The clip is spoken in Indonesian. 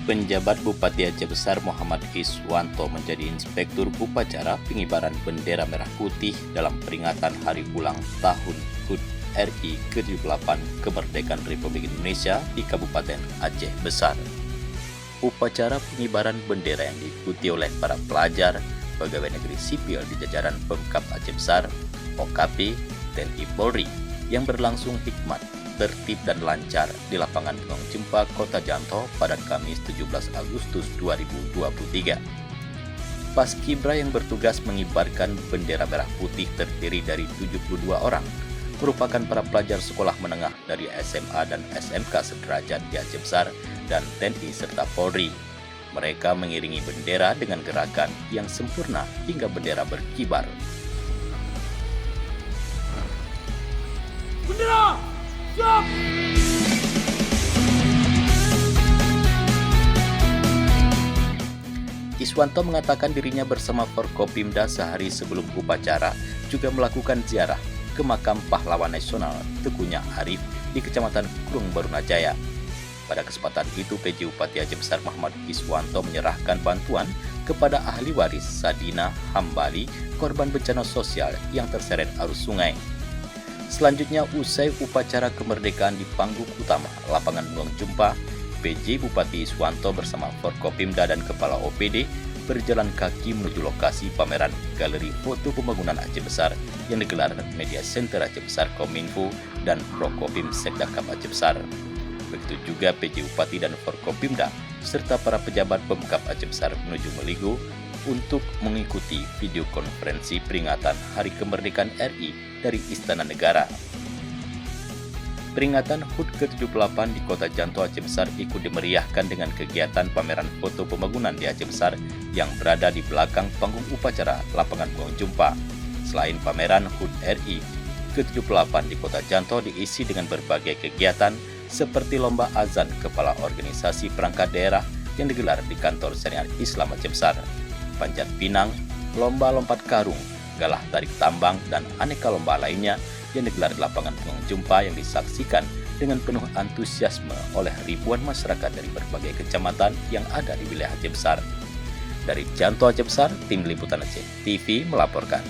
Penjabat Bupati Aceh Besar Muhammad Iswanto menjadi Inspektur Upacara Pengibaran Bendera Merah Putih dalam peringatan Hari Ulang Tahun HUT RI ke-78 Kemerdekaan Republik Indonesia di Kabupaten Aceh Besar. Upacara pengibaran bendera yang diikuti oleh para pelajar, pegawai negeri sipil di jajaran Pemkab Aceh Besar, OKP, TNI Polri, yang berlangsung hikmat, tertib dan lancar di lapangan Gunung Jempa, Kota Janto pada Kamis 17 Agustus 2023. Paskibra yang bertugas mengibarkan bendera merah putih terdiri dari 72 orang, merupakan para pelajar sekolah menengah dari SMA dan SMK sederajat di Aceh Besar dan TNI serta Polri. Mereka mengiringi bendera dengan gerakan yang sempurna hingga bendera berkibar. Bendera! Siap! Iswanto mengatakan dirinya bersama Forkopimda sehari sebelum upacara juga melakukan ziarah ke makam pahlawan nasional Teguh Nyak Arif di Kecamatan Kurung Barunajaya. Pada kesempatan itu, PJ Bupati Aceh Besar Muhammad Iswanto menyerahkan bantuan kepada ahli waris Sadina Hambali, korban bencana sosial yang terseret arus sungai. Selanjutnya, usai upacara kemerdekaan di panggung utama lapangan Gunung Jempa, PJ Bupati Iswanto bersama Forkopimda dan Kepala OPD berjalan kaki menuju lokasi pameran Galeri Foto Pembangunan Aceh Besar yang digelar Media Center Aceh Besar Kominfo dan Prokopim Sekdakap Aceh Besar. Begitu juga PJ Bupati dan Forkopimda serta para pejabat Pemkab Aceh Besar menuju Meligo untuk mengikuti video konferensi peringatan Hari Kemerdekaan RI dari Istana Negara. Peringatan HUT ke-78 di Kota Janto Aceh Besar ikut dimeriahkan dengan kegiatan pameran foto pembangunan di Aceh Besar yang berada di belakang panggung upacara lapangan Gunung Jempa. Selain pameran HUT RI ke-78 di Kota Janto diisi dengan berbagai kegiatan seperti lomba azan kepala organisasi perangkat daerah yang digelar di kantor Syariat Islam Aceh Besar, panjat pinang, lomba lompat karung, galah tarik tambang, dan aneka lomba lainnya yang digelar di lapangan Gunung Jempa yang disaksikan dengan penuh antusiasme oleh ribuan masyarakat dari berbagai kecamatan yang ada di wilayah Aceh Besar. Dari Janto Aceh Besar, Tim Liputan Aceh TV melaporkan.